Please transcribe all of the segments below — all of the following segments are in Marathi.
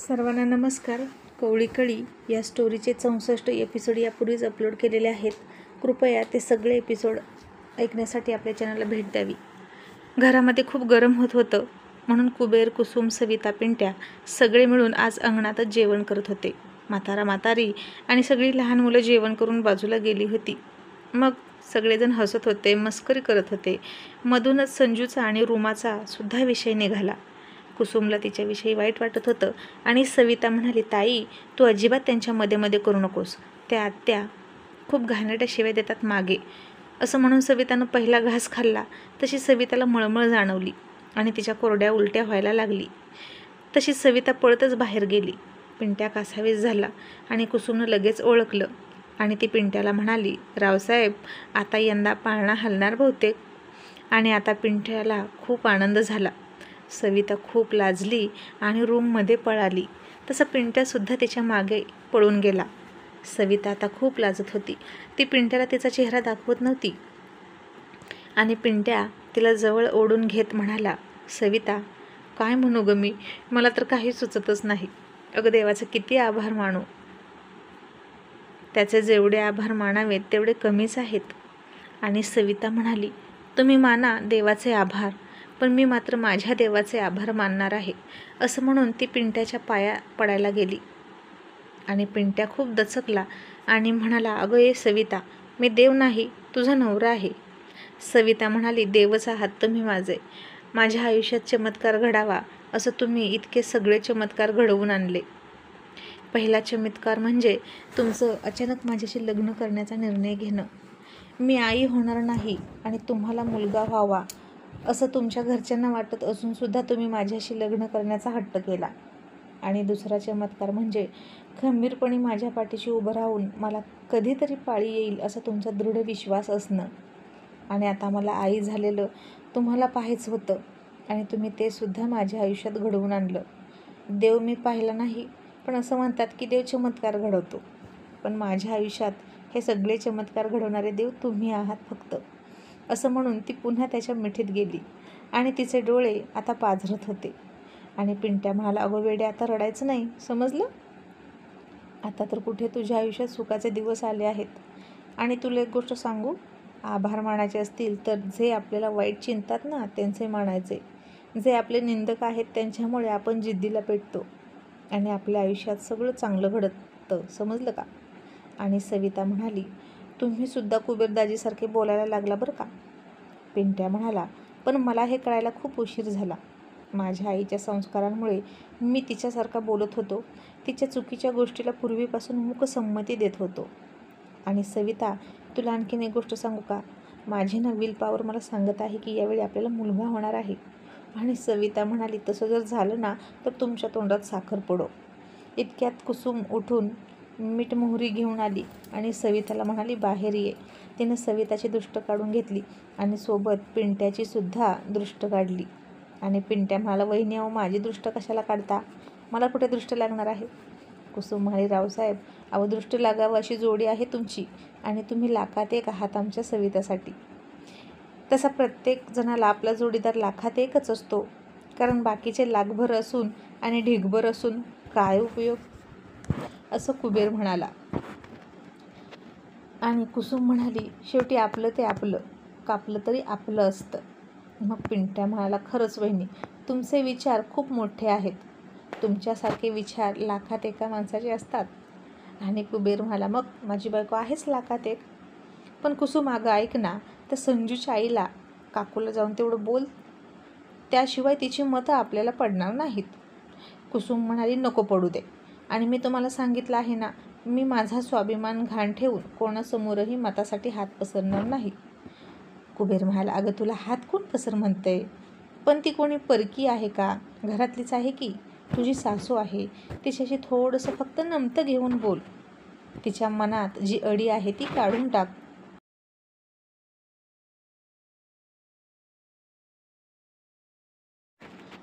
सर्वांना नमस्कार. कवळी कळी या स्टोरीचे 64 एपिसोड यापूर्वीच अपलोड केलेले आहेत. कृपया ते सगळे एपिसोड ऐकण्यासाठी आपल्या चॅनलला भेट द्यावी. घरामध्ये खूप गरम होत होतं म्हणून कुबेर, कुसुम, सविता, पिंट्या सगळे मिळून आज अंगणातच जेवण करत होते. म्हातारी आणि सगळी लहान मुलं जेवण करून बाजूला गेली होती. मग सगळेजण हसत होते, मस्करी करत होते. मधूनच संजूचा आणि रुमाचा सुद्धा विषय निघाला. कुसुमला तिच्याविषयी वाईट वाटत होतं आणि सविता म्हणाली, ताई तू अजिबात त्यांच्या मध्ये करू नकोस, त्या आत्या खूप घाणेरड्या शिव्या देतात मागे. असं म्हणून सवितानं पहिला घास खाल्ला तशी सविताला मळमळ जाणवली आणि तिच्या कोरड्या उलट्या व्हायला लागली. तशी सविता पळतच बाहेर गेली. पिंट्या कासावीस झाला आणि कुसुमनं लगेच ओळखलं आणि ती पिंट्याला म्हणाली, रावसाहेब आता यंदा पाळणा हलणार बहुतेक. आणि आता पिंट्याला खूप आनंद झाला. सविता खूप लाजली आणि रूममध्ये पळाली. तसं पिंट्यासुद्धा तिच्या मागे पळून गेला. सविता आता खूप लाजत होती. ती पिंट्याला तिचा चेहरा दाखवत नव्हती आणि पिंट्या तिला जवळ ओढून घेत म्हणाला, सविता काय म्हणू ग मी, मला तर काही सुचतच नाही. अगं देवाचे किती आभार मानू. त्याचे जेवढे आभार मानावेत तेवढे कमीच आहेत. आणि सविता म्हणाली, तुम्ही माना देवाचे आभार, पण मी मात्र माझ्या देवाचे आभार मानणार आहे. असं म्हणून ती पिंट्याच्या पाया पडायला गेली आणि पिंट्या खूप दचकला आणि म्हणाला, अगं ये सविता, मी देव नाही, तुझा नवरा आहे. सविता म्हणाली, देवच आहात तुम्ही माझे. माझ्या आयुष्यात चमत्कार घडावा असं तुम्ही इतके सगळे चमत्कार घडवून आणले. पहिला चमत्कार म्हणजे तुमचं अचानक माझ्याशी लग्न करण्याचा निर्णय घेणं. मी आई होणार नाही आणि तुम्हाला मुलगा व्हावा असं तुमच्या घरच्यांना वाटत असूनसुद्धा तुम्ही माझ्याशी लग्न करण्याचा हट्ट केला. आणि दुसरा चमत्कार म्हणजे खंबीरपणे माझ्या पाठीशी उभं राहून मला कधीतरी पाळी येईल असा तुमचा दृढ विश्वास असणं. आणि आता मला आई झालेलं तुम्हाला पाहायचं होतं आणि तुम्ही ते सुद्धा माझ्या आयुष्यात घडवून आणलं. देव मी पाहिला नाही, पण असं म्हणतात की देव चमत्कार घडवतो, पण माझ्या आयुष्यात हे सगळे चमत्कार घडवणारे देव तुम्ही आहात फक्त. असं म्हणून ती पुन्हा त्याच्या मिठीत गेली आणि तिचे डोळे आता पाझरत होते. आणि पिंट्या म्हणाला, अगं वेडे आता रडायचं नाही, समजलं. आता तर कुठे तुझ्या आयुष्यात सुखाचे दिवस आले आहेत. आणि तुला एक गोष्ट सांगू, आभार मानायचे असतील तर जे आपल्याला वाईट चिंतात ना त्यांचे मानायचे. जे आपले निंदक आहेत त्यांच्यामुळे आपण जिद्दीला पेटतो आणि आपल्या आयुष्यात सगळं चांगलं घडतं, समजलं का. आणि सविता म्हणाली, तुम्ही सुद्धा कुबेरदाजीसारखे बोलायला लागला बरं का. पिंट्या म्हणाला, पण मला हे कळायला खूप उशीर झाला. माझ्या आईच्या संस्कारांमुळे मी तिच्यासारखा बोलत होतो. तिच्या चुकीच्या गोष्टीला पूर्वीपासून मूकसंमती देत होतो. आणि सविता तुला आणखीन एक गोष्ट सांगू का, माझी ना विल पॉवर मला सांगत आहे की यावेळी आपल्याला मुलगा होणार आहे. आणि सविता म्हणाली, तसं जर झालं ना तर तुमच्या तोंडात साखर पडो. इतक्यात कुसुम उठून मीठ मोहरी घेऊन आली आणि सविताला म्हणाली, बाहेर ये. तिने सविताची दृष्ट काढून घेतली आणि सोबत पिंट्याची सुद्धा दृष्ट काढली. आणि पिंट्या म्हणाला, वहिनी अहो माझी दृष्ट कशाला काढता, मला कुठे दृष्ट लागणार आहे. कुसुम म्हणाली, रावसाहेब अहो दृष्ट लागावं अशी जोडी आहे तुमची आणि तुम्ही लाखात एक आहात आमच्या सवितासाठी. तसा प्रत्येक जणाला आपला जोडीदार लाखात एकच असतो, कारण बाकीचे लाखभर असून आणि ढिगभर असून काय उपयोग, असं कुबेर म्हणाला. आणि कुसुम म्हणाली, शेवटी आपलं ते आपलं, कापलं तरी आपलं असतं. मग पिंट्या म्हणाला, खरंच वहिनी तुमचे विचार खूप मोठे आहेत. तुमच्यासारखे विचार लाखात एका माणसाचे असतात. आणि कुबेर म्हणाला, मग माझी बायको आहेच लाखात एक. पण कुसुम अगं ऐक ना, त्या संजूच्या आईला काकूला जाऊन तेवढं बोल, त्याशिवाय तिची मतं आपल्याला पडणार नाहीत. कुसुम म्हणाली, नको पडू दे. आणि मी तुम्हाला सांगितलं आहे ना, मी माझा स्वाभिमान घाण ठेवून कोणासमोरही मतासाठी हात पसरणार नाही. कुबेर म्हणाला, अगं तुला हात कोण पसर म्हणतंय, पण ती कोणी परकी आहे का, घरातलीच आहे की. तुझी सासू आहे, तिच्याशी थोडंसं फक्त नमतं घेऊन बोल. तिच्या मनात जी अडी आहे ती काढून टाक.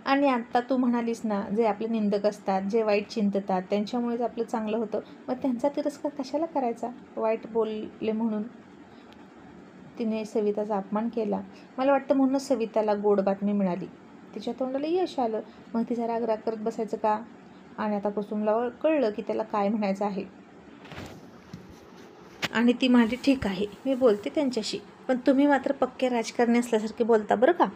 आणि आत्ता तू म्हणालीस ना, जे आपले निंदक असतात, जे वाईट चिंततात त्यांच्यामुळेच आपलं चांगलं होतं, मग त्यांचा तिरस्कार कशाला करायचा, वाईट बोलले म्हणून. तिने सविताचा अपमान केला. मला वाटतं म्हणूनच सविताला गोड बातमी मिळाली, तिच्या तोंडाला यश आलं. मग तिचा राग करत बसायचं का. आणि आता कुसुमला कळलं की त्याला काय म्हणायचं आहे. आणि ती म्हणाली, ठीक आहे, मी बोलते त्यांच्याशी, पण तुम्ही मात्र पक्के राजकारणी असल्यासारखे बोलता बरं का.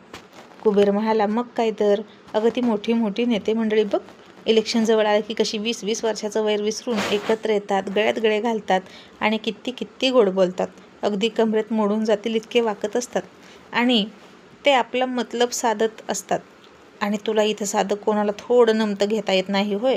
कुबेर म्हणाला, मग काय तर, अगं ती मोठी मोठी नेते मंडळी बघ, इलेक्शन जवळ आलं की कशी 20-20 वर्षाचं वैर विसरून एकत्र येतात, गळ्यात गळे घालतात आणि किती गोड बोलतात. अगदी कमरेत मोडून जातील इतके वाकत असतात आणि ते आपला मतलब साधत असतात. आणि तुला इथं साधं कोणाला थोडं नमतं घेता येत नाही होय.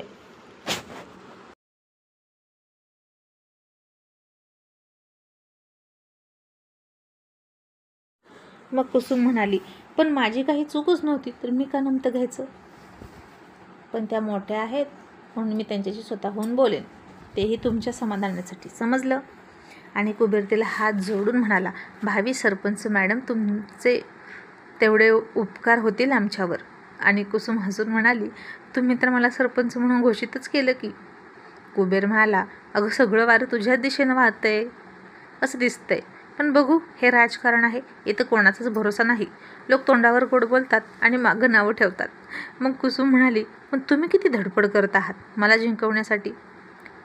मग कुसुम म्हणाली, पण माझी काही चूकच नव्हती तर मी का नमतं घ्यायचं. पण त्या मोठ्या आहेत म्हणून मी त्यांच्याशी स्वतःहून बोलेन, तेही तुमच्या समाधानासाठी, समजलं. आणि कुबेर तिला हात जोडून म्हणाला, भावी सरपंच मॅडम, तुमचे तेवढे उपकार होतील आमच्यावर. आणि कुसुम हसून म्हणाली, तुम्ही तर मला सरपंच म्हणून घोषितच केलं की. कुबेर म्हणाला, अगं सगळं वारं तुझ्याच दिशेनं वाहतंय असं दिसतंय, पण बघू, हे राजकारण आहे, इथं कोणाचाच भरोसा नाही. लोक तोंडावर गोड बोलतात आणि मागं नावं ठेवतात. मग कुसुम म्हणाली, पण तुम्ही किती धडपड करत आहात मला जिंकवण्यासाठी.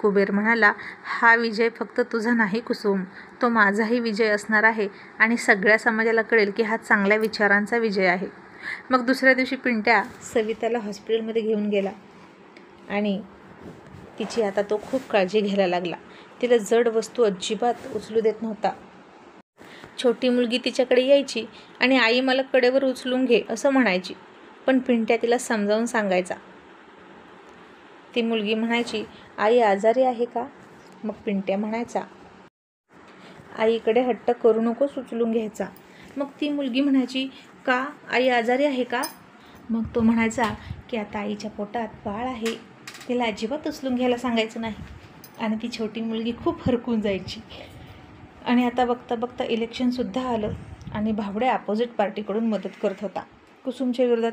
कुबेर म्हणाला, हा विजय फक्त तुझा नाही कुसुम, तो माझाही विजय असणार आहे आणि सगळ्या समाजाला कळेल की हा चांगल्या विचारांचा विजय आहे. मग दुसऱ्या दिवशी पिंट्या सविताला हॉस्पिटलमध्ये घेऊन गेला आणि तिची आता तो खूप काळजी घ्यायला लागला. तिला जड वस्तू अजिबात उचलू देत नव्हता. छोटी मुलगी तिच्याकडे यायची आणि आई मला कडेवर उचलून घे असं म्हणायची, पण पिंट्या तिला समजावून सांगायचा. ती मुलगी म्हणायची, आई आजारी आहे का. मग पिंट्या म्हणायचा, आईकडे हट्ट करू नकोस, उचलून घ्यायचा. मग ती मुलगी म्हणायची, का आई आजारी आहे का. मग तो म्हणायचा की आता आईच्या पोटात बाळ आहे, तिला अजिबात उचलून घ्यायला सांगायचं नाही. आणि ती छोटी मुलगी खूप हरकून जायची. आणि आता बघता बघता इलेक्शनसुद्धा आलं आणि भावड्या अपोजिट पार्टीकडून मदत करत होता. कुसुमच्या विरोधात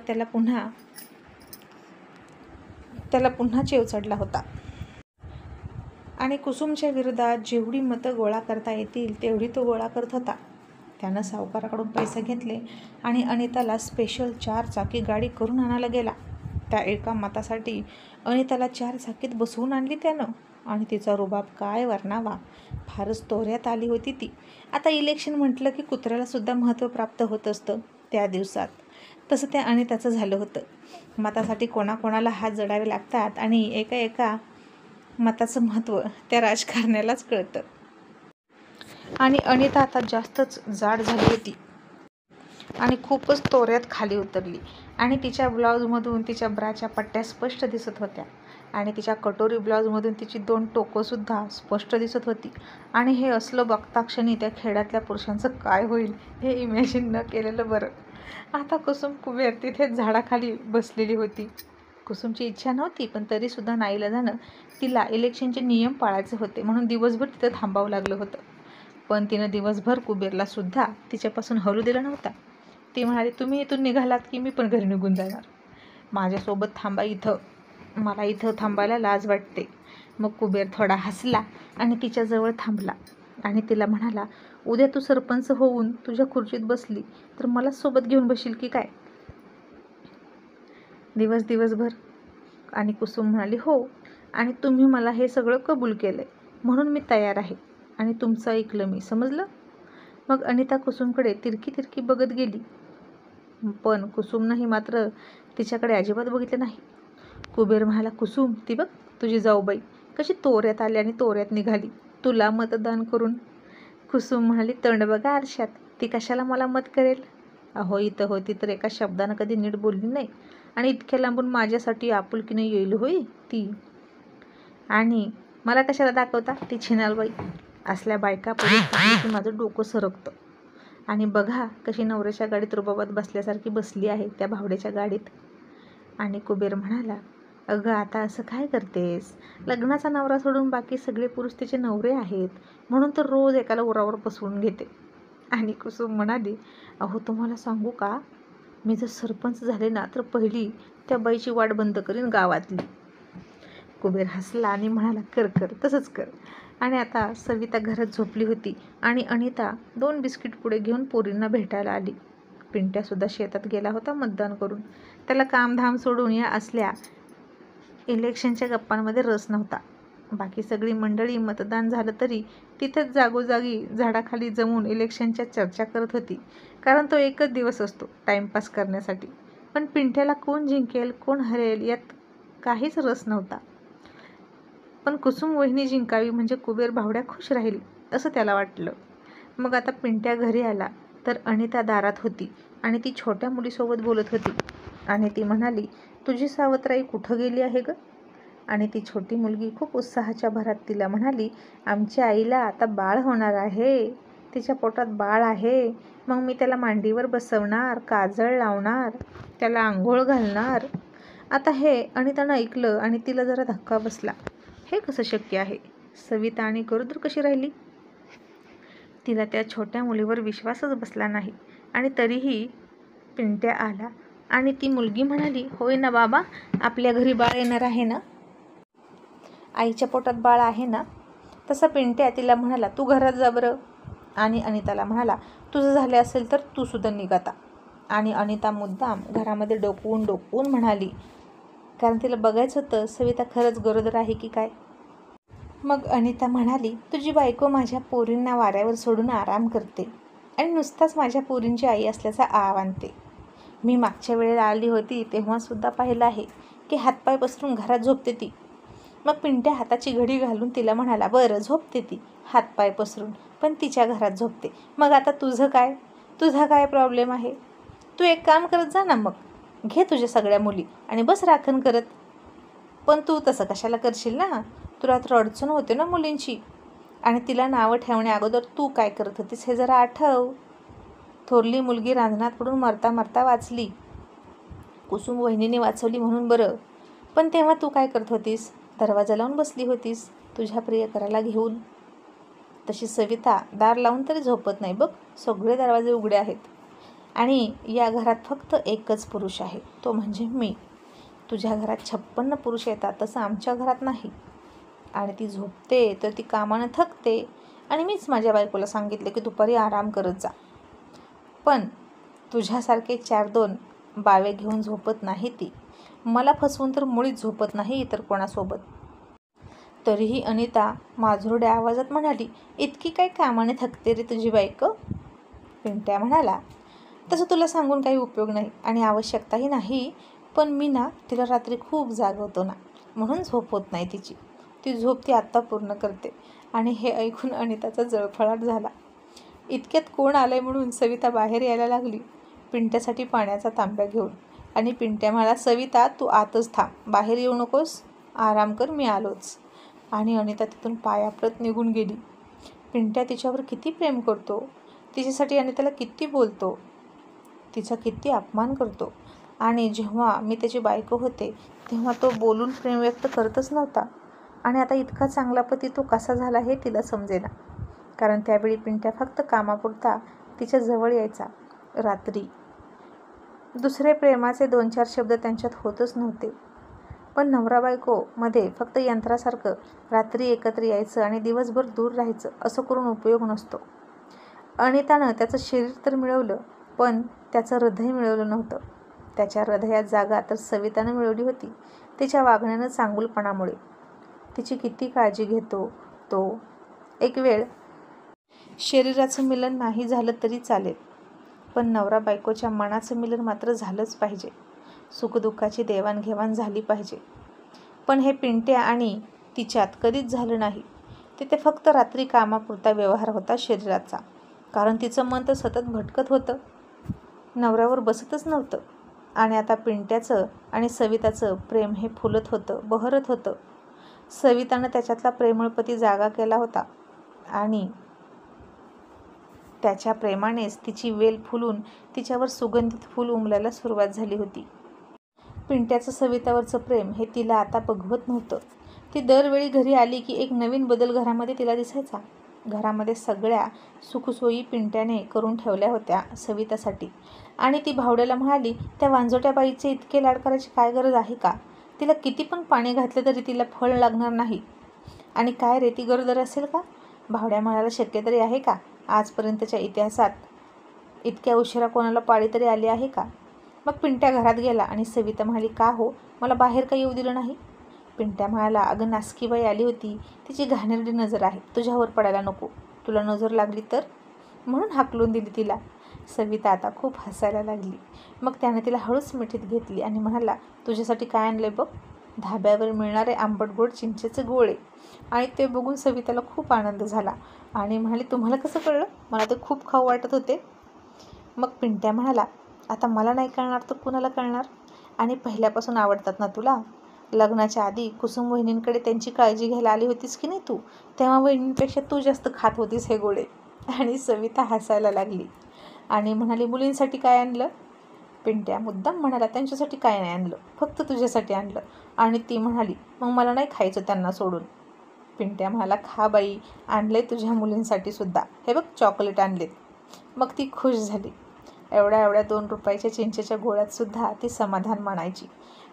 त्याला पुन्हा चेव चढला होता. आणि कुसुमच्या विरोधात जेवढी मतं गोळा करता येतील तेवढी तो गोळा करत होता. त्यानं सावकाराकडून पैसे घेतले आणि अनिताला स्पेशल 4 चाकी गाडी करून आणायला गेला. त्या एका मतासाठी अनिताला 4 चाकीत बसवून आणली त्यानं. आणि तिचा रुबाब काय वर्णावा, फारच तोऱ्यात आली होती ती. आता इलेक्शन म्हटलं की कुत्र्याला सुद्धा महत्त्व प्राप्त होत असतं त्या दिवसात. तसं त्या अनिताचं झालं होतं. मतासाठी कोणाकोणाला हात जोडावे लागतात आणि एका मताचं महत्त्व त्या राजकारण्यालाच कळतं. आणि अनिता आता जास्तच जाड झाली होती आणि खूपच तोऱ्यात खाली उतरली. आणि तिच्या ब्लाऊजमधून तिच्या ब्राच्या पट्ट्या स्पष्ट दिसत होत्या आणि तिच्या कटोरी ब्लाऊजमधून तिची 2 टोकंसुद्धा स्पष्ट दिसत होती. आणि हे असलं बघता क्षणी त्या खेड्यातल्या पुरुषांचं काय होईल हे इमॅजिन न केलेलं बरं. आता कुसुम कुबेर तिथेच झाडाखाली बसलेली होती. कुसुमची इच्छा नव्हती, पण तरीसुद्धा नाईलाजानं तिला इलेक्शनचे नियम पाळायचे होते म्हणून दिवसभर तिथं थांबावं लागलं होतं. पण तिनं दिवसभर कुबेरलासुद्धा तिच्यापासून हलू दिलं नव्हता. ती म्हणाली, तुम्ही इथून निघालात की मी पण घरी निघून जाणार, माझ्यासोबत थांबा इथं, मला इथं थांबायला लाज वाटते. मग कुबेर थोडा हसला आणि तिच्याजवळ थांबला आणि तिला म्हणाला, उद्या तू सरपंच होऊन तुझ्या खुर्चीत बसली तर मला सोबत घेऊन बसशील की काय दिवसभर. आणि कुसुम म्हणाली, हो, आणि तुम्ही मला हे सगळं कबूल केलंय म्हणून मी तयार आहे आणि तुमचं ऐकलं मी, समजलं. मग अनिता कुसुमकडे तिरकी बघत गेली, पण कुसुमनंही मात्र तिच्याकडे अजिबात बघितलं नाही. कुबेर म्हणाला, कुसुम, ती बघ तुझी जाऊबाई कशी तोऱ्यात आली आणि तोऱ्यात निघाली तुला मतदान करून. कुसुम म्हणाली, तोंड बघा आरशात, ती कशाला मला मत करेल. अहो इथं होती तर एका शब्दानं कधी नीट बोलली नाही आणि इतक्या लांबून माझ्यासाठी आपुलकीने येईल होई ती. आणि मला कशाला दाखवता ती छिनालबाई. असल्या बायका परिस्थिती की माझं डोकं सरकतं. आणि बघा कशी नवऱ्याच्या गाडीत रुबाबात बसल्यासारखी बसली आहे त्या भावड्याच्या गाडीत. आणि कुबेर म्हणाला, अगं आता असं काय करतेस, लग्नाचा नवरा सोडून बाकी सगळे पुरुष तिचे नवरे आहेत म्हणून तर रोज एकाला उरावर बसवून घेते. आणि कुसुम म्हणाली, अहो तुम्हाला सांगू का, मी जर सरपंच झाले ना तर पहिली त्या बाईची वाट बंद करीन गावातली. कुबेर हसला आणि म्हणाला, कर तसंच कर. आणि आता सविता घरात झोपली होती आणि अनिता 2 बिस्किट पुढे घेऊन पोरींना भेटायला आली. पिंट्यासुद्धा शेतात गेला होता मतदान करून. त्याला कामधाम सोडून या असल्या इलेक्शनच्या गप्पांमध्ये रस नव्हता. बाकी सगळी मंडळी मतदान झालं तरी तिथेच जागोजागी झाडाखाली जमून इलेक्शनच्या चर्चा करत होती, कारण तो एकच दिवस असतो टाईमपास करण्यासाठी. पण पिंट्याला कोण जिंकेल कोण हरेल यात काहीच रस नव्हता. पण कुसुम वहिनी जिंकावी म्हणजे कुबेर भावड्या खुश राहील असं त्याला वाटलं. मग आता पिंट्या घरी आला तर अनिता दारात होती आणि ती छोट्या मुलीसोबत बोलत होती. आणि ती म्हणाली, तुझी सावत्राई कुठं गेली आहे ग? आणि ती छोटी मुलगी खूप उत्साहाच्या भरात तिला म्हणाली, आमच्या आईला आता बाळ होणार आहे, तिच्या पोटात बाळ आहे. मग मी त्याला मांडीवर बसवणार, काजळ लावणार, त्याला आंघोळ घालणार. आता हे अनितानं ऐकलं आणि तिला जरा धक्का बसला. हे कसं शक्य आहे? सविता आणि गरोदर कशी राहिली? तिला त्या छोट्या मुलीवर विश्वासच बसला नाही. आणि तरीही पिंट्या आला आणि ती मुलगी म्हणाली, होय ना बाबा, आपल्या घरी बाळ येणार आहे ना? आईच्या पोटात बाळ आहे ना? तसा पिंट्या तिला म्हणाला, तू घरात जा बरं. आणि अनिताला म्हणाला, तुझं झाले असेल तर तू सुद्धा निघ आता. आणि अनिता मुद्दाम घरामध्ये डोकवून म्हणाली, कारण तिला बघायचं होतं सविता खरंच गरोदर आहे की काय. मग अनिता म्हणाली, तुझी बायको माझ्या पोरींना वाऱ्यावर सोडून आराम करते आणि नुसताच माझ्या पोरींची आई असल्याचा आव आणते. मी मागच्या वेळेला आली होती तेव्हासुद्धा पाहिलं आहे की हातपाय पसरून घरात झोपते ती. मग पिंट्या हाताची घडी घालून तिला म्हणाला, बरं झोपते ती हातपाय पसरून, पण तिच्या घरात झोपते. मग आता तुझं काय? तुझा काय प्रॉब्लेम आहे? तू एक काम करत जा ना, मग घे तुझ्या सगळ्या मुली आणि बस राखण करत. पण तू तसं कशाला करशील ना, तुला तर अडचण होते ना मुलींची. आणि तिला नावं ठेवण्या अगोदर तू काय करत होतीस हे जरा आठव. थोरली मुलगी रांजणात पडून मरता मरता वाचली, कुसुम वहिनीने वाचवली म्हणून बरं. पण तेव्हा तू काय करत होतीस? दरवाजा लावून बसली होतीस तुझ्या प्रियकराला घेऊन. तशी सविता दार लावून तरी झोपत नाही बघ, सगळे दरवाजे उघडे आहेत. आणि या घरात फक्त एकच पुरुष आहे, तो म्हणजे मी. तुझ्या घरात 56 पुरुष येतात, तसं आमच्या घरात नाही. आणि ती झोपते तर ती कामानं थकते आणि मीच माझ्या बायकोला सांगितले की दुपारी आराम करत जा. पण तुझ्यासारखे 4-2 बावे घेऊन झोपत नाही ती. मला फसवून तर मुळीच झोपत नाही इतर कोणासोबत. तरीही अनिता माधुरड्या आवाजात म्हणाली, इतकी काय कामाने थकते रे तुझी बायको? पिंट्या म्हणाला, तसं तुला सांगून काही उपयोग नाही आणि आवश्यकताही नाही. पण मी ना तिला रात्री खूप जागवतो ना, म्हणून झोप होत नाही तिची. ती झोप ती आत्ता पूर्ण करते. आणि हे ऐकून अनिताचा जळफळाट झाला. इतक्यात कोण आलंय म्हणून सविता बाहेर यायला लागली पिंट्यासाठी पाण्याचा तांब्या घेऊन. आणि पिंट्या म्हणाला, सविता तू आतच थांब, बाहेर येऊ नकोस, आराम कर, मी आलोच. आणि अनिता तिथून पायापळत निघून गेली. पिंट्या तिच्यावर किती प्रेम करतो, तिच्यासाठी अनिताला किती बोलतो, तिचा किती अपमान करतो. आणि जेव्हा मी त्याची बायको होते तेव्हा तो बोलून प्रेम व्यक्त करतच नव्हता. आणि आता इतका चांगला पती तो कसा झाला हे तिला समजेना. कारण त्यावेळी पिंट्या फक्त कामापुरता तिच्या जवळ यायचा रात्री. दुसरे प्रेमाचे 2-4 शब्द त्यांच्यात होतच नव्हते. पण नवरा बायको मध्ये फक्त यंत्रासारखं रात्री एकत्र यायचं आणि दिवसभर दूर राहायचं असं करून उपयोग नसतो. अनितानं त्याचं शरीर तर मिळवलं, पण त्याचं हृदय मिळवलं नव्हतं. त्याच्या हृदयात जागा तर सवितानं मिळवली होती, तिच्या वागण्यानं, चांगुलपणामुळे. तिची किती काळजी घेतो तो. एक वेळ शरीराचं मिलन नाही झालं तरी चालेल, पण नवरा बायकोच्या मनाचं मिलन मात्र झालंच पाहिजे. सुखदुःखाची देवाणघेवाण झाली पाहिजे. पण हे पिंट्या आणि तिच्यात कधीच झालं नाही. तिथे फक्त रात्री कामापुरता व्यवहार होता शरीराचा. कारण तिचं मन तर सतत भटकत होतं, नवऱ्यावर बसतच नव्हतं. आणि आता पिंट्याचं आणि सविताचं प्रेम हे फुलत होतं, बहरत होतं. सवितानं त्याच्यातला प्रेमळपती जागा केला होता आणि त्याच्या प्रेमानेच तिची वेल फुलून तिच्यावर सुगंधित फूल उमलायला सुरुवात झाली होती. पिंट्याचं सवितावरचं प्रेम हे तिला आता बघवत नव्हतं. ती दरवेळी घरी आली की एक नवीन बदल घरामध्ये तिला दिसायचा. घरामध्ये सगळ्या सुखसोयी पिंट्याने करून ठेवल्या होत्या सवितासाठी. आणि ती भावड्याला म्हणाली, त्या वांजोट्या बाईचे इतके लाड करायची काय गरज आहे का? तिला किती पण पाणी घातलं तरी तिला फळ लागणार नाही. आणि काय रे, ती गरोदर असेल का? भावड्या म्हणाला, शक्य तरी आहे का? आजपर्यंतच्या इतिहासात इतक्या उशिरा कोणाला पाळी तरी आली आहे का? मग पिंट्या घरात गेला आणि सविता म्हणाली, का हो, मला बाहेर का येऊ दिलं नाही? पिंट्या म्हणाला, अगं नासकीबाई आली होती, तिची घाणेरडी नजर आहे, तुझ्यावर पडायला नको, तुला नजर लागली तर, म्हणून हाकलून दिली तिला. सविता आता खूप हसायला लागली. मग त्याने तिला हळूच मिठीत घेतली आणि म्हणाला, तुझ्यासाठी काय आणले बघ, धाब्यावर मिळणारे आंबट गोड चिंचेचे गोळे. आणि ते बघून सविताला खूप आनंद झाला आणि म्हणाली, तुम्हाला कसं कळलं, मला ते खूप खाऊ वाटत होते. मग पिंट्या म्हणाला, आता मला नाही कळणार तर कुणाला कळणार, आणि पहिल्यापासून आवडतात ना तुला. लग्नाच्या आधी कुसुम वहिनींकडे त्यांची काळजी घ्यायला आली होतीस की नाही तू, तेव्हा वहिनींपेक्षा तू जास्त खात होतीस हे गोळे. आणि सविता हसायला लागली आणि म्हणाली, मुलींसाठी काय आणलं. पिंट्या मुद्दाम म्हणाला, त्यांच्यासाठी काय नाही आणलं, फक्त तुझ्यासाठी आणलं. आणि ती म्हणाली, मग मला नाही खायचं त्यांना सोडून. पिंट्या म्हणाला, खा बाई, आणले तुझ्या मुलींसाठी सुद्धा, हे बघ चॉकलेट आणलेत. मग ती खुश झाली. एवढ्या एवढ्या 2 रुपयाच्या चिंचेच्या गोळ्यात सुद्धा ती समाधान मानायची,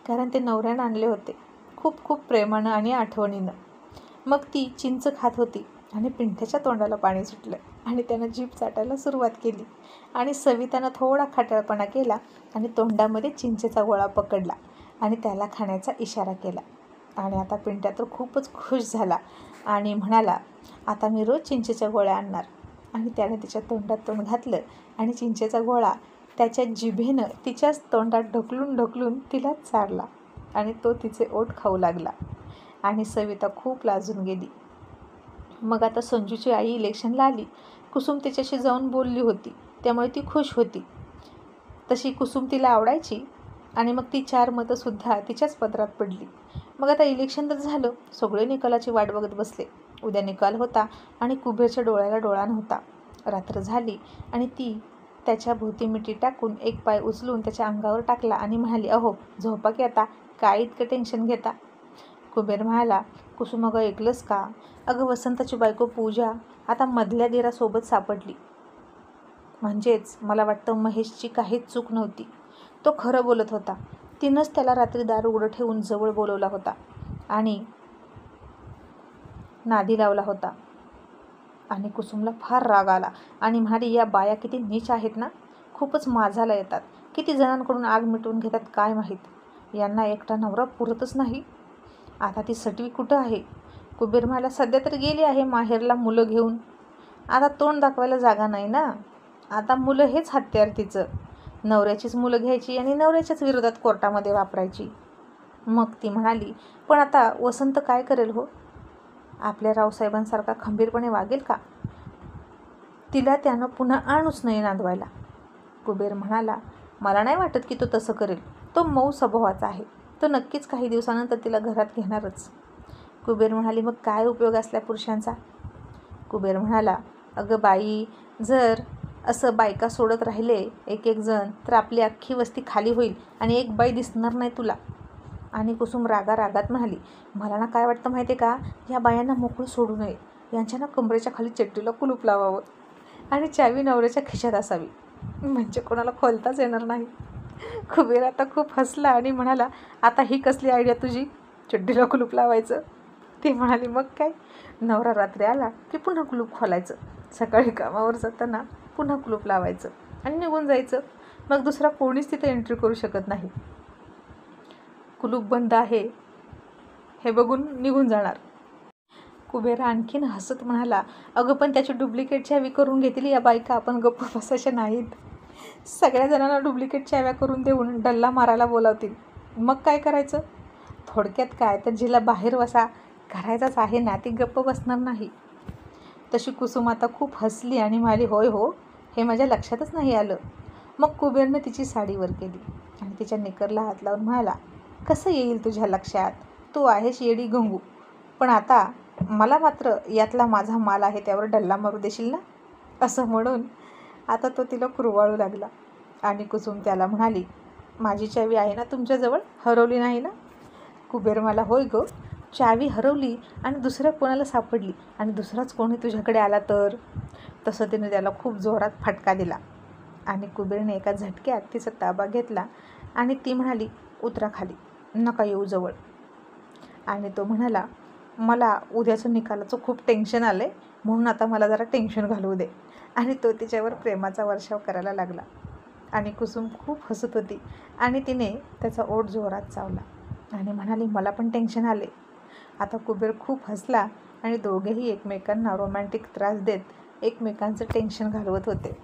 कारण ते नवऱ्यानं आणले होते, खूप खूप प्रेमानं आणि आठवणीनं. मग ती चिंच खात होती आणि पिंट्याच्या तोंडाला पाणी सुटलं आणि त्यानं जीभ चाटायला सुरुवात केली. आणि सवितानं थोडा खट्याळपणा केला आणि तोंडामध्ये चिंचेचा गोळा पकडला आणि त्याला खाण्याचा इशारा केला. आणि आता पिंट्या तर खूपच खुश झाला आणि म्हणाला, आता मी रोज चिंचेच्या गोळ्या आणणार. आणि त्याने तिच्या तोंडात तोंड घातलं आणि चिंचेचा गोळा त्याच्या जिभेनं तिच्याच तोंडात ढकलून ढकलून तिलाच चारला आणि तो तिचे ओठ खाऊ लागला. आणि सविता खूप लाजून गेली. मग आता संजूची आई इलेक्शनला आली. कुसुम तिच्याशी जाऊन बोलली होती, त्यामुळे ती खुश होती. तशी कुसुम तिला आवडायची आणि मग ती 4 मतंसुद्धा तिच्याच पदरात पडली. मग आता इलेक्शन तर झालं, सगळे निकालाची वाट बघत बसले. उद्या निकाल होता आणि कुबेरच्या डोळ्याला डोळा नव्हता. रात्र झाली आणि ती त्याच्या भोवती मिठी टाकून एक पाय उचलून त्याच्या अंगावर टाकला आणि म्हणाली, अहो झोपा की आता, काय इतकं टेन्शन घेता. कुबेर म्हणाला, कुसुम अगं ऐकलंस का, अगं वसंताची बायको पूजा आता मधल्या दिरासोबत सापडली. म्हणजेच मला वाटतं महेशची काहीच चूक नव्हती, तो खरं बोलत होता. तिनंच त्याला रात्री दार उघडं ठेवून जवळ बोलवला होता आणि नादी लावला होता. आणि कुसुमला फार राग आला आणि म्हणाली, या बाया किती नीच आहेत ना, खूपच माझाला येतात, किती जणांकडून आग मिटवून घेतात काय माहीत, यांना एकटा नवरा पुरतच नाही. आता ती सटवी कुठं आहे. कुबेर म्हणाला, सध्या तर गेली आहे माहेरला मुलं घेऊन, आता तोंड दाखवायला जागा नाही ना, आता मुलं हेच हत्यार तिचं, नवऱ्याचीच मुलं घ्यायची आणि नवऱ्याच्याच विरोधात कोर्टामध्ये वापरायची. मग ती म्हणाली, पण आता वसंत काय करेल हो, आपल्या रावसाहेबांसारखा खंबीरपणे वागेल का, तिला त्यानं पुन्हा आणूच नाही नांदवायला. कुबेर म्हणाला, मला नाही वाटत की तो तसं करेल, तो मऊ स्वभावाचा आहे, तो नक्कीच काही दिवसानंतर तिला घरात घेणारच. कुबेर म्हणाली, मग काय उपयोग असल्या पुरुषांचा. कुबेर म्हणाला, अगं बाई, जर असं बायका सोडत राहिले एक एक जण तर आपली अख्खी वस्ती खाली होईल आणि एक बाई दिसणार नाही तुला. आणि कुसुम रागात म्हणाली, मला ना काय वाटतं माहिती आहे का, या बायांना मोकळं सोडू नये, यांच्या ना कमरेच्या खाली चट्टीला कुलूप लावावं आणि चावी नवऱ्याच्या खिशात असावी, म्हणजे कोणाला खोलताच येणार नाही. कुबेर आता खूप हसला आणि म्हणाला, आता ही कसली आयडिया तुझी, चड्डीला कुलूप लावायचं. ती म्हणाली, मग काय, नवरा रात्री आला की पुन्हा कुलूप खोलायचं, सकाळी कामावर जाताना पुन्हा कुलूप लावायचं आणि निघून जायचं, मग दुसरा कोणीच तिथे एंट्री करू शकत नाही, कुलूप बंद आहे हे बघून निघून जाणार. कुबेर आणखीन हसत म्हणाला, अगं पण त्याची डुप्लिकेट चावी करून घेतली या बायका, आपण गप्प बसायच्या नाहीत, सगळ्या जणांना डुप्लिकेट चाव्या करून देऊन डल्ला मारायला बोलावतील, मग काय करायचं. थोडक्यात काय तर जिला बाहेर वसा करायचाच आहे ना, ती गप्प बसणार नाही. तशी कुसुम आता खूप हसली आणि म्हणाली, होय हो, हे माझ्या लक्षातच नाही आलं. मग कुबेरने तिची साडी वर केली आणि तिच्या निकरला हात लावून म्हणाला, कसं येईल तुझ्या लक्षात, तू आहेस येडी गंगू, पण आता मला मात्र यातला माझा माल आहे त्यावर डल्ला मारू देशील ना. असं म्हणून आता तो तिला कुरवाळू लागला. आणि कुसुम त्याला म्हणाली, माझी चावी आहे ना तुमच्याजवळ, हरवली नाही ना. कुबेर मला, होय गं, चावी हरवली आणि दुसऱ्या कोणाला सापडली आणि दुसराच कोणी तुझ्याकडे आला तर. तसं तिने त्याला खूप जोरात फटका दिला आणि कुबेरने एका झटक्यात तिचा ताबा घेतला आणि ती म्हणाली, उतरा खाली, नका येऊ जवळ. आणि तो म्हणाला, मला उद्याचं निकालाचं खूप टेन्शन आलं आहे, म्हणून आता मला जरा टेन्शन घालवू दे. आणि तो तिच्यावर प्रेमाचा वर्षाव करायला लागला. आणि कुसुम खूप हसत होती आणि तिने त्याचा ओठ जोरात चावला. आणि म्हणाली, मला पण टेन्शन आले. आता कुबेर खूप हसला आणि दोघेही एकमेकांना रोमॅन्टिक त्रास देत एकमेकांचं टेन्शन घालवत होते.